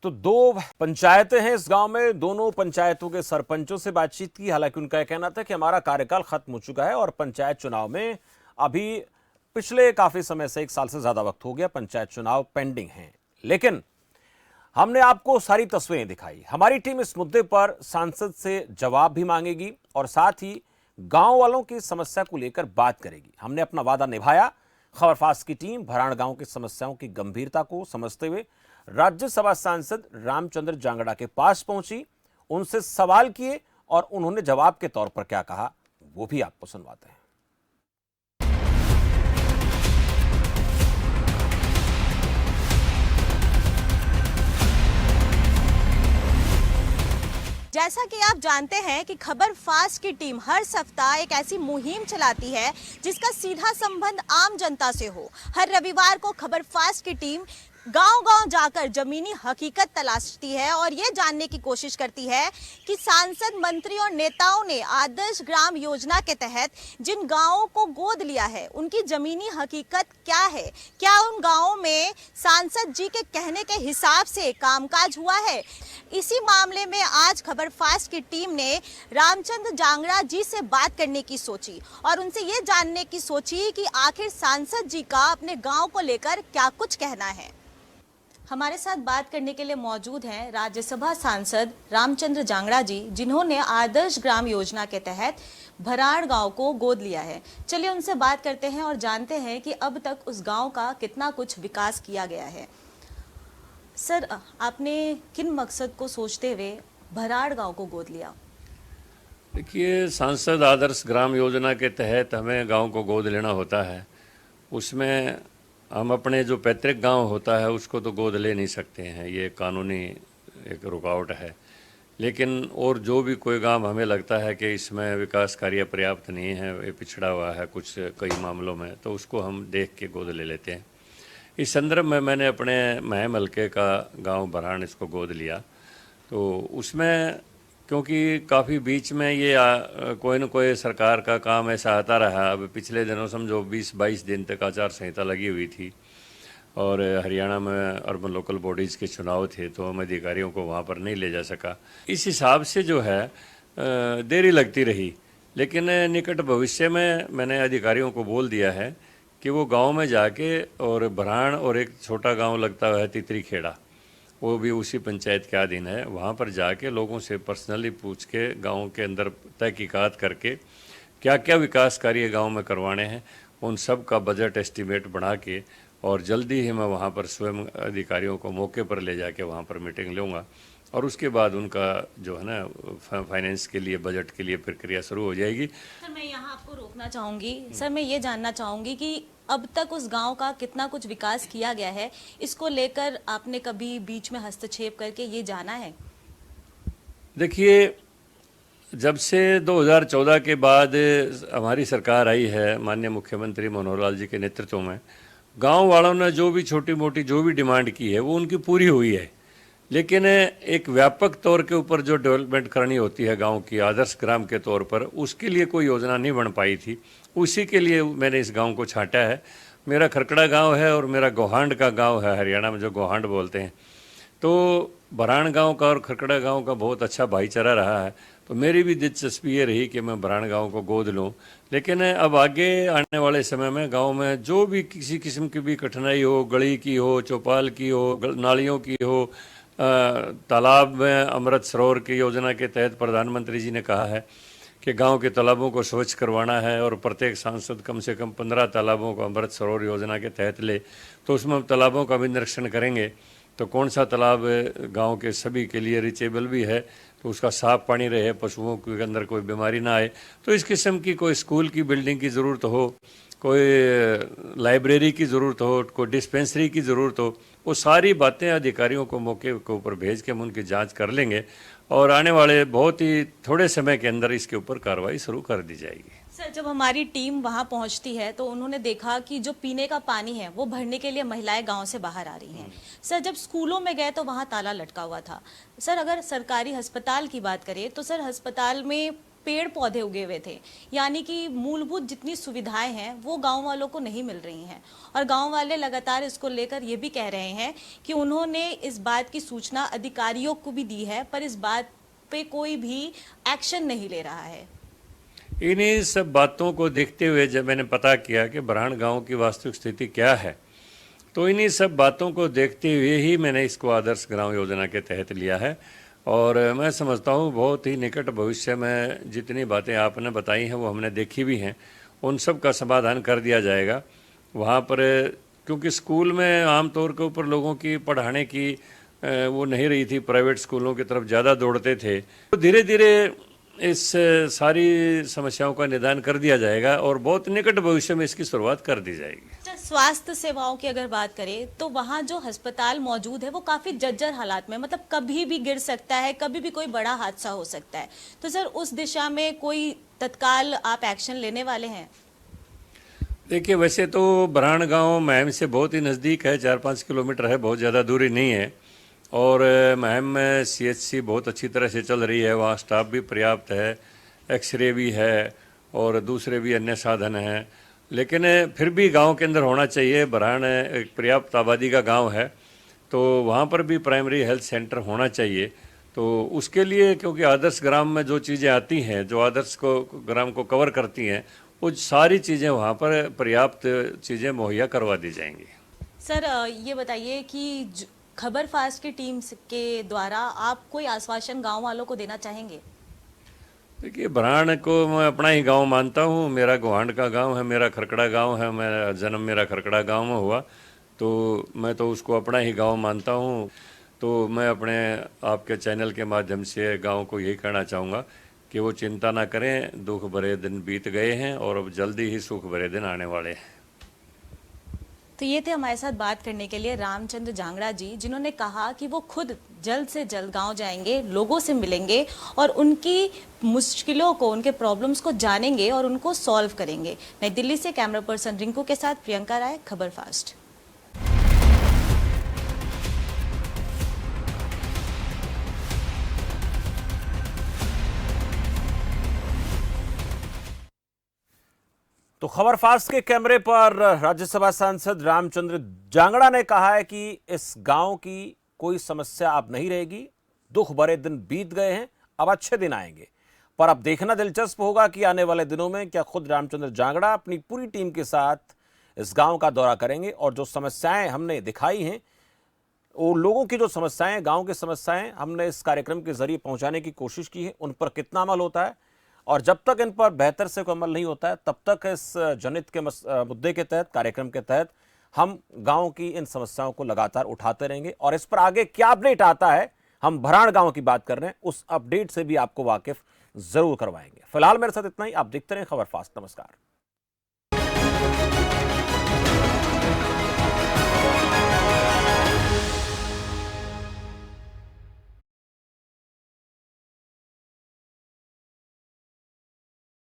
तो दो पंचायतें हैं इस गांव में। दोनों पंचायतों के सरपंचों से बातचीत की। हालांकि उनका यह कहना था कि हमारा कार्यकाल खत्म हो चुका है और पंचायत चुनाव में अभी पिछले काफी समय से 1 साल से ज्यादा वक्त हो गया, पंचायत चुनाव पेंडिंग हैं। लेकिन हमने आपको सारी तस्वीरें दिखाई। हमारी टीम इस मुद्दे पर सांसद से जवाब भी मांगेगी और साथ ही गांव वालों की समस्या को लेकर बात करेगी। हमने अपना वादा निभाया। खबरफास्ट की टीम भराड़ गांव की समस्याओं की गंभीरता को समझते हुए राज्यसभा सांसद रामचंद्र जांगड़ा के पास पहुंची, उनसे सवाल किए और उन्होंने जवाब के तौर पर क्या कहा वो भी आपको सुनवाते हैं। जैसा कि आप जानते हैं कि खबर फास्ट की टीम हर सप्ताह एक ऐसी मुहिम चलाती है जिसका सीधा संबंध आम जनता से हो। हर रविवार को खबर फास्ट की टीम गांव-गांव जाकर जमीनी हकीकत तलाशती है और ये जानने की कोशिश करती है कि सांसद, मंत्री और नेताओं ने आदर्श ग्राम योजना के तहत जिन गांवों को गोद लिया है उनकी जमीनी हकीकत क्या है। क्या उन गांवों में सांसद जी के कहने के हिसाब से कामकाज हुआ है। इसी मामले में आज खबर फास्ट की टीम ने रामचंद्र जांगड़ा जी से बात करने की सोची और उनसे ये जानने की सोची कि आखिर सांसद जी का अपने गांव को लेकर क्या कुछ कहना है। हमारे साथ बात करने के लिए मौजूद हैं राज्यसभा सांसद रामचंद्र जांगड़ा जी, जिन्होंने आदर्श ग्राम योजना के तहत भराड़ गांव को गोद लिया है। चलिए उनसे बात करते हैं और जानते हैं कि अब तक उस गांव का कितना कुछ विकास किया गया है। सर, आपने किन मकसद को सोचते हुए भराड़ गांव को गोद लिया? देखिए, सांसद आदर्श ग्राम योजना के तहत हमें गांव को गोद लेना होता है। उसमें हम अपने जो पैतृक गांव होता है उसको तो गोद ले नहीं सकते हैं, ये कानूनी एक रुकावट है। लेकिन और जो भी कोई गांव हमें लगता है कि इसमें विकास कार्य पर्याप्त नहीं है, ये पिछड़ा हुआ है कुछ कई मामलों में, तो उसको हम देख के गोद ले लेते हैं। इस संदर्भ में मैंने अपने महम हल्के का गांव भराड़ इसको गोद लिया। तो उसमें क्योंकि काफ़ी बीच में ये कोई न कोई सरकार का काम ऐसा आता रहा। अब पिछले दिनों समझो 20-22 दिन तक आचार संहिता लगी हुई थी और हरियाणा में अर्बन लोकल बॉडीज़ के चुनाव थे, तो हम अधिकारियों को वहाँ पर नहीं ले जा सका। इस हिसाब से जो है देरी लगती रही। लेकिन निकट भविष्य में मैंने अधिकारियों को बोल दिया है कि वो गाँव में जाके और भराड़ और एक छोटा गाँव लगता है तितरी खेड़ा, वो भी उसी पंचायत के अधीन है, वहाँ पर जाके लोगों से पर्सनली पूछ के गांव के अंदर तहकीकात करके क्या क्या विकास कार्य गांव में करवाने हैं, उन सब का बजट एस्टीमेट बना के और जल्दी ही मैं वहाँ पर स्वयं अधिकारियों को मौके पर ले जाके वहाँ पर मीटिंग लूँगा और उसके बाद उनका जो है ना फाइनेंस के लिए, बजट के लिए प्रक्रिया शुरू हो जाएगी। सर, मैं यहाँ आपको रोकना चाहूँगी। सर, मैं ये जानना चाहूँगी कि अब तक उस गांव का कितना कुछ विकास किया गया है, इसको लेकर आपने कभी बीच में हस्तक्षेप करके ये जाना है? देखिए, जब से 2014 के बाद हमारी सरकार आई है माननीय मुख्यमंत्री मनोहर लाल जी के नेतृत्व में, गांव वालों ने जो भी छोटी मोटी जो भी डिमांड की है वो उनकी पूरी हुई है। लेकिन एक व्यापक तौर के ऊपर जो डेवलपमेंट करनी होती है गांव की आदर्श ग्राम के तौर पर, उसके लिए कोई योजना नहीं बन पाई थी। उसी के लिए मैंने इस गांव को छांटा है। मेरा खरकड़ा गांव है और मेरा गोहांड का गांव है, हरियाणा में जो गोहांड बोलते हैं। तो भराड़ गांव का और खरकड़ा गांव का बहुत अच्छा भाईचारा रहा है। तो मेरी भी दिलचस्पी ये रही कि मैं भराड़ गांव को गोद लूं। लेकिन अब आगे आने वाले समय में गांव में जो भी किसी किस्म की भी कठिनाई हो, गली की हो, चौपाल की हो, नालियों की हो, तालाब में अमृत सरोवर की योजना के तहत प्रधानमंत्री जी ने कहा है कि गांव के तालाबों को स्वच्छ करवाना है और प्रत्येक सांसद कम से कम 15 तालाबों को अमृत सरोवर योजना के तहत ले, तो उसमें हम तालाबों का भी निरीक्षण करेंगे। तो कौन सा तालाब गांव के सभी के लिए रिचेबल भी है, तो उसका साफ पानी रहे, पशुओं के अंदर कोई बीमारी ना आए। तो इस किस्म की कोई स्कूल की बिल्डिंग की ज़रूरत हो, कोई लाइब्रेरी की ज़रूरत हो, कोई डिस्पेंसरी की ज़रूरत हो, वो सारी बातें अधिकारियों को मौके के ऊपर भेज के हम उनकी जांच कर लेंगे और आने वाले बहुत ही थोड़े समय के अंदर इसके ऊपर कार्रवाई शुरू कर दी जाएगी। सर, जब हमारी टीम वहां पहुंचती है तो उन्होंने देखा कि जो पीने का पानी है वो भरने के लिए महिलाएं गांव से बाहर आ रही हैं। सर, जब स्कूलों में गए तो वहां ताला लटका हुआ था। सर, अगर सरकारी अस्पताल की बात करें तो सर, अस्पताल में पेड़ पौधे उगे हुए थे, यानी कि मूलभूत जितनी सुविधाएं हैं वो गांव वालों को नहीं मिल रही हैं। और गांव वाले लगातार इसको लेकर ये भी कह रहे हैं कि उन्होंने इस बात की सूचना अधिकारियों को भी दी है, पर इस बात पे कोई भी एक्शन नहीं ले रहा है। इन्हीं सब बातों को देखते हुए जब मैंने पता किया कि बरहान गांव की वास्तविक स्थिति क्या है, तो इन्हीं सब बातों को देखते हुए ही मैंने इसको आदर्श ग्राम योजना के तहत लिया है। और मैं समझता हूँ बहुत ही निकट भविष्य में जितनी बातें आपने बताई हैं वो हमने देखी भी हैं, उन सब का समाधान कर दिया जाएगा वहाँ पर। क्योंकि स्कूल में आमतौर के ऊपर लोगों की पढ़ाने की वो नहीं रही थी, प्राइवेट स्कूलों की तरफ ज़्यादा दौड़ते थे। तो धीरे धीरे इस सारी समस्याओं का निदान कर दिया जाएगा और बहुत निकट भविष्य में इसकी शुरुआत कर दी जाएगी। स्वास्थ्य सेवाओं की अगर बात करें तो वहाँ जो अस्पताल मौजूद है वो काफी जर्जर हालात में, मतलब कभी भी गिर सकता है, कभी भी कोई बड़ा हादसा हो सकता है। तो सर उस दिशा में कोई तत्काल आप एक्शन लेने वाले हैं? देखिए, वैसे तो बरहान गांव महम से बहुत ही नज़दीक है, 4-5 किलोमीटर है, बहुत ज़्यादा दूरी नहीं है। और महम में CHC बहुत अच्छी तरह से चल रही है, वहाँ स्टाफ भी पर्याप्त है, एक्सरे भी है और दूसरे भी अन्य साधन हैं। लेकिन फिर भी गांव के अंदर होना चाहिए। बरहान एक पर्याप्त आबादी का गांव है, तो वहाँ पर भी प्राइमरी हेल्थ सेंटर होना चाहिए। तो उसके लिए, क्योंकि आदर्श ग्राम में जो चीज़ें आती हैं, जो आदर्श को ग्राम को कवर करती हैं, वो सारी चीज़ें वहाँ पर पर्याप्त चीज़ें मुहैया करवा दी जाएंगी। सर ये बताइए कि खबर फास्ट की टीम के द्वारा आप कोई आश्वासन गांव वालों को देना चाहेंगे? देखिए, बरहान को मैं अपना ही गांव मानता हूँ। मेरा गोहांड का गांव है, मेरा खरकड़ा गांव है, मेरा जन्म मेरा खरकड़ा गांव में हुआ, तो मैं तो उसको अपना ही गांव मानता हूँ। तो मैं अपने आपके चैनल के माध्यम से गांव को यही कहना चाहूँगा कि वो चिंता ना करें, दुख भरे दिन बीत गए हैं और अब जल्दी ही सुख भरे दिन आने वाले हैं। तो ये थे हमारे साथ बात करने के लिए रामचंद्र जांगड़ा जी, जिन्होंने कहा कि वो खुद जल्द से जल्द गांव जाएंगे, लोगों से मिलेंगे और उनकी मुश्किलों को, उनके प्रॉब्लम्स को जानेंगे और उनको सॉल्व करेंगे। नई दिल्ली से कैमरा पर्सन रिंकू के साथ प्रियंका राय, खबर फास्ट। तो खबर फास्ट के कैमरे पर राज्यसभा सांसद रामचंद्र जांगड़ा ने कहा है कि इस गांव की कोई समस्या अब नहीं रहेगी, दुख भरे दिन बीत गए हैं, अब अच्छे दिन आएंगे। पर अब देखना दिलचस्प होगा कि आने वाले दिनों में क्या खुद रामचंद्र जांगड़ा अपनी पूरी टीम के साथ इस गांव का दौरा करेंगे और जो समस्याएं हमने दिखाई हैं, वो लोगों की जो समस्याएं, गांव की समस्याएं हमने इस कार्यक्रम के जरिए पहुंचाने की कोशिश की है, उन पर कितना अमल होता है और जब तक इन पर बेहतर से कोई अमल नहीं होता है तब तक इस जनहित के मुद्दे के तहत, कार्यक्रम के तहत हम गांव की इन समस्याओं को लगातार उठाते रहेंगे। और इस पर आगे क्या अपडेट आता है, हम बरहान गांव की बात कर रहे हैं, उस अपडेट से भी आपको वाकिफ जरूर करवाएंगे। फिलहाल मेरे साथ इतना ही। आप देखते रहें खबर फास्ट। नमस्कार।